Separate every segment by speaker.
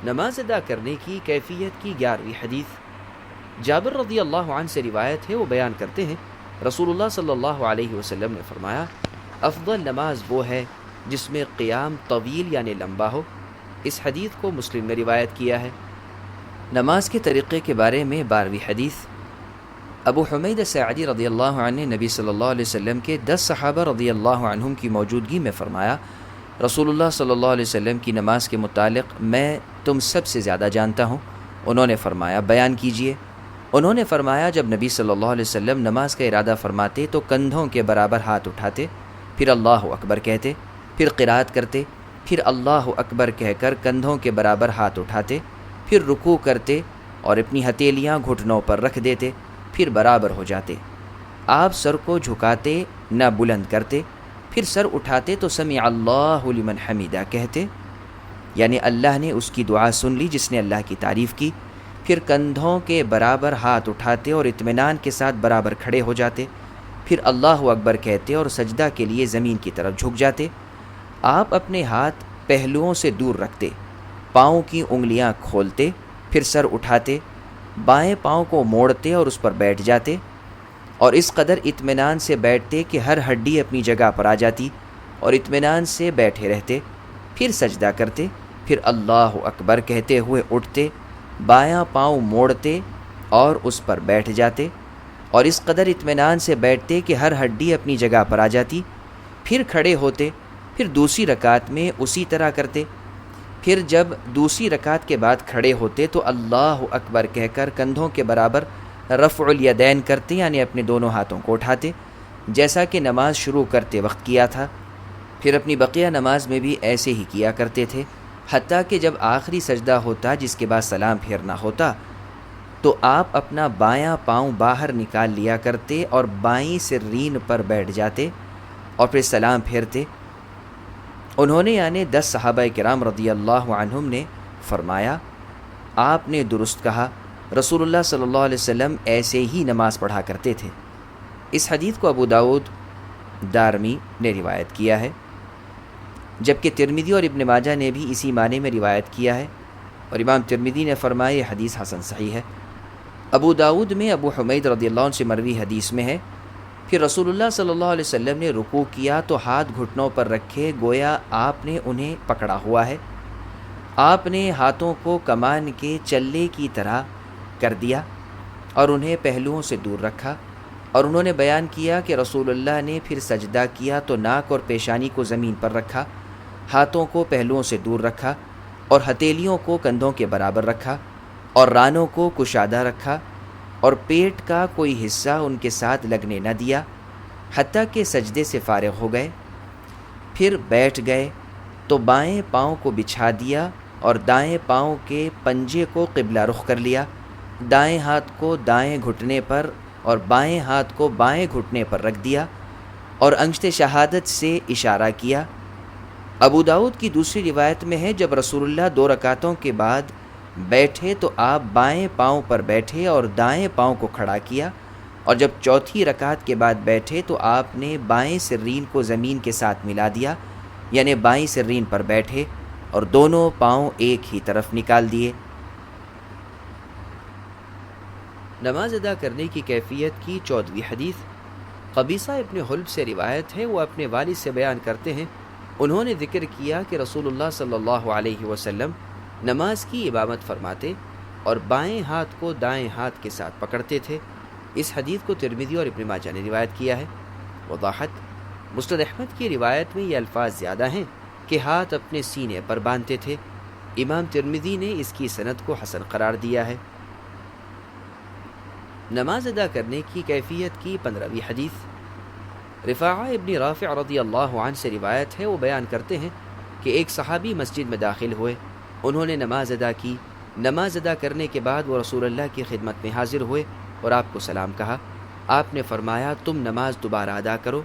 Speaker 1: نماز ادا کرنے کی کیفیت کی 11ویں حدیث۔ جابر رضی اللہ عنہ سے روایت ہے، وہ بیان کرتے ہیں رسول اللہ صلی اللہ علیہ وسلم نے فرمایا، افضل نماز وہ ہے جس میں قیام طویل یعنی لمبا ہو۔ اس حدیث کو مسلم نے روایت کیا ہے۔ نماز کے طریقے کے بارے میں 12ویں حدیث۔ ابو حمید ساعدی رضی اللہ عنہ نے نبی صلی اللہ علیہ وسلم کے 10 صحابہ رضی اللہ عنہم کی موجودگی میں فرمایا، رسول اللہ صلی اللہ علیہ وسلم کی نماز کے متعلق میں تم سب سے زیادہ جانتا ہوں۔ انہوں نے فرمایا، بیان کیجئے۔ انہوں نے فرمایا، جب نبی صلی اللہ علیہ وسلم نماز کا ارادہ فرماتے تو کندھوں کے برابر ہاتھ اٹھاتے، پھر اللہ اکبر کہتے، پھر قرات کرتے، پھر اللہ اکبر کہہ کر کندھوں کے برابر ہاتھ اٹھاتے، پھر رکوع کرتے اور اپنی ہتھیلیاں گھٹنوں پر رکھ دیتے، پھر برابر ہو جاتے۔ آپ سر کو جھکاتے نہ بلند کرتے، پھر سر اٹھاتے تو سمع اللہ لمن حمیدہ کہتے، یعنی اللہ نے اس کی دعا سن لی جس نے اللہ کی تعریف کی۔ پھر کندھوں کے برابر ہاتھ اٹھاتے اور اطمینان کے ساتھ برابر کھڑے ہو جاتے، پھر اللہ اکبر کہتے اور سجدہ کے لیے زمین کی طرف جھک جاتے۔ آپ اپنے ہاتھ پہلوؤں سے دور رکھتے، پاؤں کی انگلیاں کھولتے، پھر سر اٹھاتے، بائیں پاؤں کو موڑتے اور اس پر بیٹھ جاتے، اور اس قدر اطمینان سے بیٹھتے کہ ہر ہڈی اپنی جگہ پر آ جاتی، اور اطمینان سے بیٹھے رہتے۔ پھر سجدہ کرتے، پھر اللہ اکبر کہتے ہوئے اٹھتے، بایاں پاؤں موڑتے اور اس پر بیٹھ جاتے، اور اس قدر اطمینان سے بیٹھتے کہ ہر ہڈی اپنی جگہ پر آ جاتی۔ پھر کھڑے ہوتے، پھر دوسری رکعت میں اسی طرح کرتے۔ پھر جب دوسری رکعت کے بعد کھڑے ہوتے تو اللہ اکبر کہہ کر کندھوں کے برابر رفع الیدین کرتے، یعنی اپنے دونوں ہاتھوں کو اٹھاتے، جیسا کہ نماز شروع کرتے وقت کیا تھا۔ پھر اپنی بقیہ نماز میں بھی ایسے ہی کیا کرتے تھے، حتیٰ کہ جب آخری سجدہ ہوتا جس کے بعد سلام پھیرنا ہوتا تو آپ اپنا بایاں پاؤں باہر نکال لیا کرتے اور بائیں سرین پر بیٹھ جاتے اور پھر سلام پھیرتے۔ انہوں نے یعنی 10 صحابہ کرام رضی اللہ عنہم نے فرمایا، آپ نے درست کہا، رسول اللہ صلی اللہ علیہ وسلم ایسے ہی نماز پڑھا کرتے تھے۔ اس حدیث کو ابو داؤد دارمی نے روایت کیا ہے، جبکہ ترمذی اور ابن ماجہ نے بھی اسی معنی میں روایت کیا ہے، اور امام ترمذی نے فرمایا یہ حدیث حسن صحیح ہے۔ ابو داؤد میں ابو حمید رضی اللہ عنہ سے مروی حدیث میں ہے، پھر رسول اللہ صلی اللہ علیہ وسلم نے رکوع کیا تو ہاتھ گھٹنوں پر رکھے گویا آپ نے انہیں پکڑا ہوا ہے۔ آپ نے ہاتھوں کو کمان کے چلے کی طرح کر دیا اور انہیں پہلوؤں سے دور رکھا، اور انہوں نے بیان کیا کہ رسول اللہ نے پھر سجدہ کیا تو ناک اور پیشانی کو زمین پر رکھا، ہاتھوں کو پہلوؤں سے دور رکھا اور ہتھیلیوں کو کندھوں کے برابر رکھا اور رانوں کو کشادہ رکھا، اور پیٹ کا کوئی حصہ ان کے ساتھ لگنے نہ دیا حتیٰ کہ سجدے سے فارغ ہو گئے۔ پھر بیٹھ گئے تو بائیں پاؤں کو بچھا دیا اور دائیں پاؤں کے پنجے کو قبلہ رخ کر لیا، دائیں ہاتھ کو دائیں گھٹنے پر اور بائیں ہاتھ کو بائیں گھٹنے پر رکھ دیا اور انگشت شہادت سے اشارہ کیا۔ ابو داؤد کی دوسری روایت میں ہے، جب رسول اللہ 2 رکعتوں کے بعد بیٹھے تو آپ بائیں پاؤں پر بیٹھے اور دائیں پاؤں کو کھڑا کیا، اور جب چوتھی رکعت کے بعد بیٹھے تو آپ نے بائیں سرین کو زمین کے ساتھ ملا دیا، یعنی بائیں سرین پر بیٹھے اور دونوں پاؤں ایک ہی طرف نکال دیے۔ نماز ادا کرنے کی کیفیت کی 14ویں حدیث۔ قبیصہ ابن حلب سے روایت ہے، وہ اپنے والد سے بیان کرتے ہیں، انہوں نے ذکر کیا کہ رسول اللہ صلی اللہ علیہ وسلم نماز کی امامت فرماتے اور بائیں ہاتھ کو دائیں ہاتھ کے ساتھ پکڑتے تھے۔ اس حدیث کو ترمذی اور ابن ماجہ نے روایت کیا ہے۔ وضاحت، مسند احمد کی روایت میں یہ الفاظ زیادہ ہیں کہ ہاتھ اپنے سینے پر باندھتے تھے۔ امام ترمذی نے اس کی سند کو حسن قرار دیا ہے۔ نماز ادا کرنے کی کیفیت کی 15ویں حدیث۔ رفاعہ ابن رافع رضی اللہ عنہ سے روایت ہے، وہ بیان کرتے ہیں کہ ایک صحابی مسجد میں داخل ہوئے، انہوں نے نماز ادا کی۔ نماز ادا کرنے کے بعد وہ رسول اللہ کی خدمت میں حاضر ہوئے اور آپ کو سلام کہا۔ آپ نے فرمایا، تم نماز دوبارہ ادا کرو،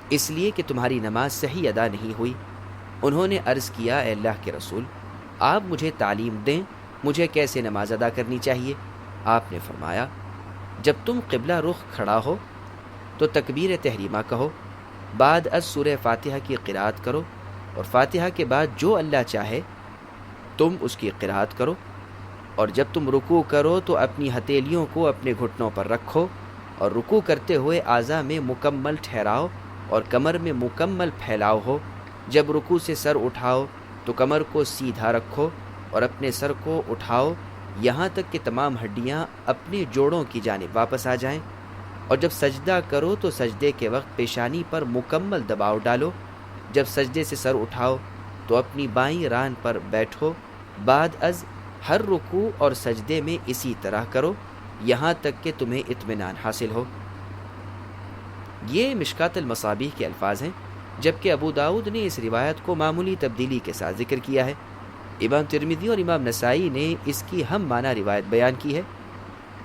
Speaker 1: اس لیے کہ تمہاری نماز صحیح ادا نہیں ہوئی۔ انہوں نے عرض کیا، اے اللہ کے رسول، آپ مجھے تعلیم دیں، مجھے کیسے نماز ادا کرنی چاہیے؟ آپ نے فرمایا، جب تم قبلہ رخ کھڑا ہو تو تکبیر تحریمہ کہو، بعد از سورہ فاتحہ کی قرات کرو، اور فاتحہ کے بعد جو اللہ چاہے تم اس کی قرات کرو، اور جب تم رکوع کرو تو اپنی ہتھیلیوں کو اپنے گھٹنوں پر رکھو، اور رکوع کرتے ہوئے اعضاء میں مکمل ٹھہراؤ اور کمر میں مکمل پھیلاؤ ہو۔ جب رکوع سے سر اٹھاؤ تو کمر کو سیدھا رکھو اور اپنے سر کو اٹھاؤ یہاں تک کہ تمام ہڈیاں اپنے جوڑوں کی جانب واپس آ جائیں، اور جب سجدہ کرو تو سجدے کے وقت پیشانی پر مکمل دباؤ ڈالو۔ جب سجدے سے سر اٹھاؤ تو اپنی بائیں ران پر بیٹھو۔ بعد از ہر رکوع اور سجدے میں اسی طرح کرو یہاں تک کہ تمہیں اطمینان حاصل ہو۔ یہ مشکات المصابیح کے الفاظ ہیں، جبکہ ابو داؤد نے اس روایت کو معمولی تبدیلی کے ساتھ ذکر کیا ہے۔ امام ترمذی اور امام نسائی نے اس کی ہم معنی روایت بیان کی ہے،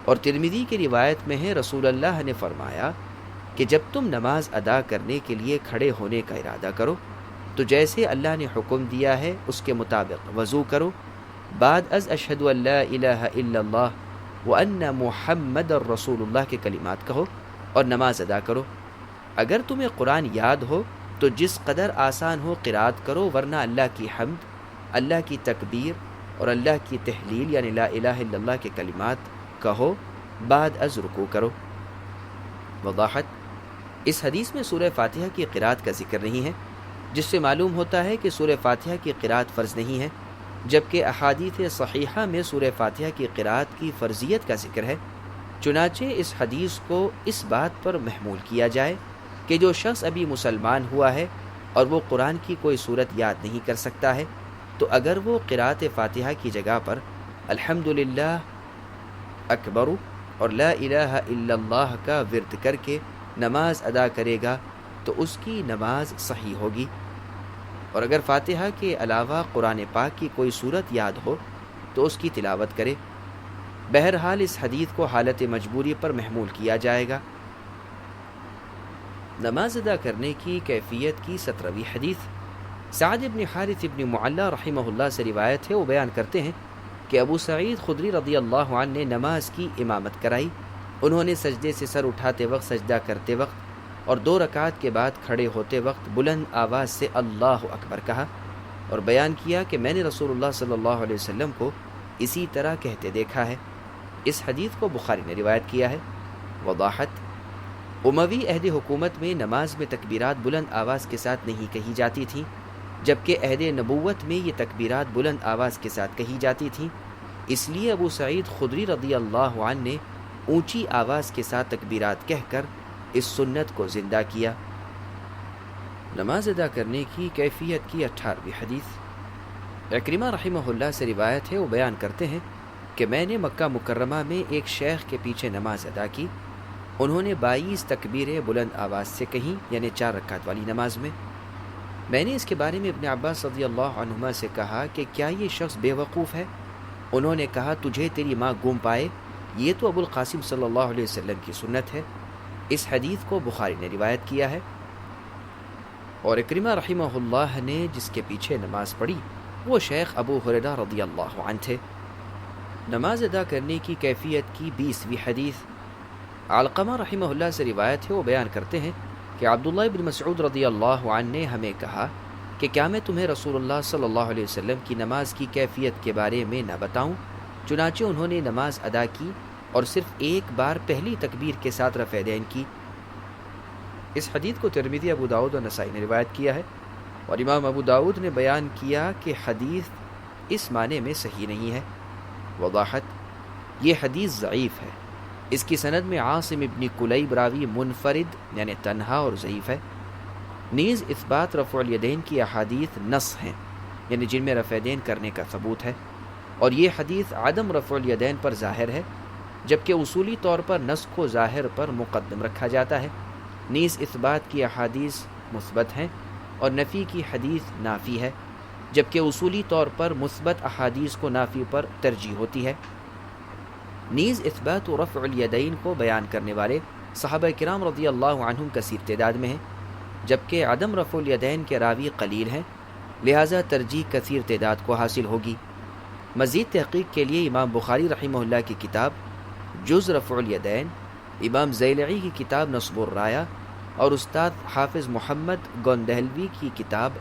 Speaker 1: اور ترمذی کی روایت میں ہے رسول اللہ نے فرمایا کہ جب تم نماز ادا کرنے کے لیے کھڑے ہونے کا ارادہ کرو تو جیسے اللہ نے حکم دیا ہے اس کے مطابق وضو کرو، بعد از اشہد ان لا الہ الا اللہ وان محمد الرسول اللہ کے کلمات کہو اور نماز ادا کرو۔ اگر تمہیں قرآن یاد ہو تو جس قدر آسان ہو قرات کرو، ورنہ اللہ کی حمد، اللہ کی تکبیر اور اللہ کی تحلیل یعنی لا الہ الا اللہ کے کلمات کہو، بعد از رکوع کرو۔ وضاحت: اس حدیث میں سورہ فاتحہ کی قرات کا ذکر نہیں ہے، جس سے معلوم ہوتا ہے کہ سورہ فاتحہ کی قرات فرض نہیں ہے، جبکہ احادیث صحیحہ میں سورہ فاتحہ کی قرات کی فرضیت کا ذکر ہے۔ چنانچہ اس حدیث کو اس بات پر محمول کیا جائے کہ جو شخص ابھی مسلمان ہوا ہے اور وہ قرآن کی کوئی صورت یاد نہیں کر سکتا ہے، تو اگر وہ قرات فاتحہ کی جگہ پر الحمدللہ اکبر اور لا الہ الا اللہ کا ورد کر کے نماز ادا کرے گا تو اس کی نماز صحیح ہوگی، اور اگر فاتحہ کے علاوہ قرآن پاک کی کوئی صورت یاد ہو تو اس کی تلاوت کرے۔ بہرحال اس حدیث کو حالت مجبوری پر محمول کیا جائے گا۔ نماز ادا کرنے کی کیفیت کی 17ویں حدیث سعد بن حارث بن معلا رحمہ اللہ سے روایت ہے، وہ بیان کرتے ہیں کہ ابو سعید خدری رضی اللہ عنہ نے نماز کی امامت کرائی۔ انہوں نے سجدے سے سر اٹھاتے وقت، سجدہ کرتے وقت اور 2 رکعات کے بعد کھڑے ہوتے وقت بلند آواز سے اللہ اکبر کہا، اور بیان کیا کہ میں نے رسول اللہ صلی اللہ علیہ وسلم کو اسی طرح کہتے دیکھا ہے۔ اس حدیث کو بخاری نے روایت کیا ہے۔ وضاحت: اموی عہد حکومت میں نماز میں تکبیرات بلند آواز کے ساتھ نہیں کہی جاتی تھیں، جبکہ عہد نبوت میں یہ تکبیرات بلند آواز کے ساتھ کہی جاتی تھیں۔ اس لیے ابو سعید خدری رضی اللہ عنہ نے اونچی آواز کے ساتھ تکبیرات کہہ کر اس سنت کو زندہ کیا۔ نماز ادا کرنے کی کیفیت کی 18ویں حدیث اکرمہ رحمہ اللہ سے روایت ہے، وہ بیان کرتے ہیں کہ میں نے مکہ مکرمہ میں ایک شیخ کے پیچھے نماز ادا کی۔ انہوں نے 22 تکبیریں بلند آواز سے کہیں، یعنی 4 رکعت والی نماز میں۔ میں نے اس کے بارے میں ابن عباس رضی اللہ عنہما سے کہا کہ کیا یہ شخص بے وقوف ہے؟ انہوں نے کہا تجھے تیری ماں گم پائے، یہ تو ابو القاسم صلی اللہ علیہ وسلم کی سنت ہے۔ اس حدیث کو بخاری نے روایت کیا ہے۔ اور اکرمہ رحمہ اللہ نے جس کے پیچھے نماز پڑھی وہ شیخ ابو ہریرہ رضی اللہ عنہ تھے۔ نماز ادا کرنے کی کیفیت کی 20ویں حدیث علقمہ رحمہ اللہ سے روایت ہے، وہ بیان کرتے ہیں کہ عبداللہ بن مسعود رضی اللہ عنہ نے ہمیں کہا کہ کیا میں تمہیں رسول اللہ صلی اللہ علیہ وسلم کی نماز کی کیفیت کے بارے میں نہ بتاؤں؟ چنانچہ انہوں نے نماز ادا کی اور صرف ایک بار پہلی تکبیر کے ساتھ رفع دین کی۔ اس حدیث کو ترمذی، ابو داؤد اور نسائی نے روایت کیا ہے، اور امام ابو داؤد نے بیان کیا کہ حدیث اس معنی میں صحیح نہیں ہے۔ وضاحت: یہ حدیث ضعیف ہے، اس کی سند میں عاصم ابن کلیب راوی منفرد یعنی تنہا اور ضعیف ہے۔ نیز اثبات رفع الیدین کی احادیث نص ہیں، یعنی جن میں رفع دین کرنے کا ثبوت ہے، اور یہ حدیث عدم رفع الیدین پر ظاہر ہے، جبکہ اصولی طور پر نص کو ظاہر پر مقدم رکھا جاتا ہے۔ نیز اثبات کی احادیث مثبت ہیں اور نفی کی حدیث نافی ہے، جبکہ اصولی طور پر مثبت احادیث کو نافی پر ترجیح ہوتی ہے۔ نیز اثبات و رفع الیدین کو بیان کرنے والے صحابہ کرام رضی اللہ عنہم کثیر تعداد میں ہیں، جبکہ عدم رفع الیدین کے راوی قلیل ہیں، لہٰذا ترجیح کثیر تعداد کو حاصل ہوگی۔ مزید تحقیق کے لیے امام بخاری رحمہ اللہ کی کتاب جز رفع الیدین، امام زیلعی کی کتاب نصب الرایہ، اور استاد حافظ محمد گوندہلوی کی کتاب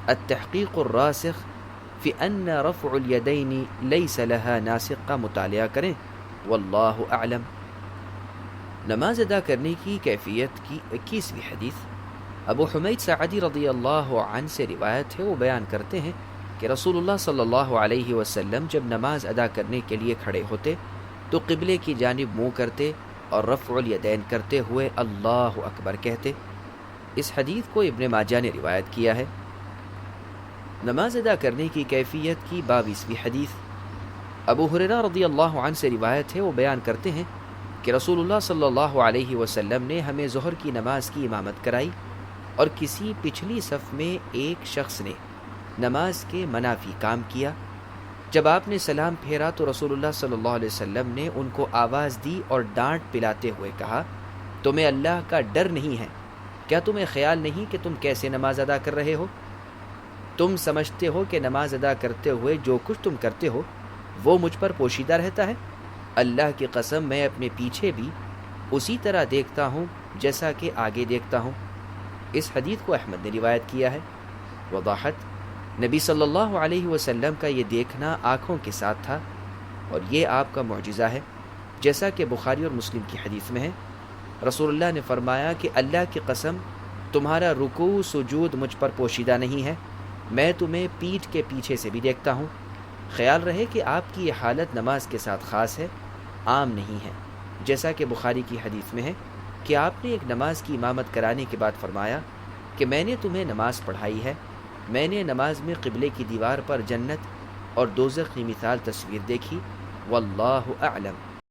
Speaker 1: التحقیق الراسخ فی ان رفع الیدین لیس لها ناسق کا مطالعہ کریں، واللہ اعلم۔ نماز ادا کرنے کی کیفیت کی 21ویں حدیث ابو حمید سعدی رضی اللہ عنہ سے روایت ہے، وہ بیان کرتے ہیں کہ رسول اللہ صلی اللہ علیہ وسلم جب نماز ادا کرنے کے لیے کھڑے ہوتے تو قبلے کی جانب منہ کرتے اور رفع الیدین کرتے ہوئے اللہ اکبر کہتے۔ اس حدیث کو ابن ماجہ نے روایت کیا ہے۔ نماز ادا کرنے کی کیفیت کی 22ویں حدیث ابو ہریرہ رضی اللہ عنہ سے روایت ہے، وہ بیان کرتے ہیں کہ رسول اللہ صلی اللہ علیہ وسلم نے ہمیں ظہر کی نماز کی امامت کرائی اور کسی پچھلی صف میں ایک شخص نے نماز کے منافی کام کیا۔ جب آپ نے سلام پھیرا تو رسول اللہ صلی اللہ علیہ وسلم نے ان کو آواز دی اور ڈانٹ پلاتے ہوئے کہا، تمہیں اللہ کا ڈر نہیں ہے؟ کیا تمہیں خیال نہیں کہ تم کیسے نماز ادا کر رہے ہو؟ تم سمجھتے ہو کہ نماز ادا کرتے ہوئے جو کچھ تم کرتے ہو وہ مجھ پر پوشیدہ رہتا ہے؟ اللہ کی قسم میں اپنے پیچھے بھی اسی طرح دیکھتا ہوں جیسا کہ آگے دیکھتا ہوں۔ اس حدیث کو احمد نے روایت کیا ہے۔ وضاحت: نبی صلی اللہ علیہ وسلم کا یہ دیکھنا آنکھوں کے ساتھ تھا اور یہ آپ کا معجزہ ہے، جیسا کہ بخاری اور مسلم کی حدیث میں ہے۔ رسول اللہ نے فرمایا کہ اللہ کی قسم تمہارا رکوع سجود مجھ پر پوشیدہ نہیں ہے، میں تمہیں پیٹھ کے پیچھے سے بھی دیکھتا ہوں۔ خیال رہے کہ آپ کی یہ حالت نماز کے ساتھ خاص ہے، عام نہیں ہے، جیسا کہ بخاری کی حدیث میں ہے کہ آپ نے ایک نماز کی امامت کرانے کے بعد فرمایا کہ میں نے تمہیں نماز پڑھائی ہے، میں نے نماز میں قبلے کی دیوار پر جنت اور دوزخ کی مثال تصویر دیکھی، واللہ اعلم۔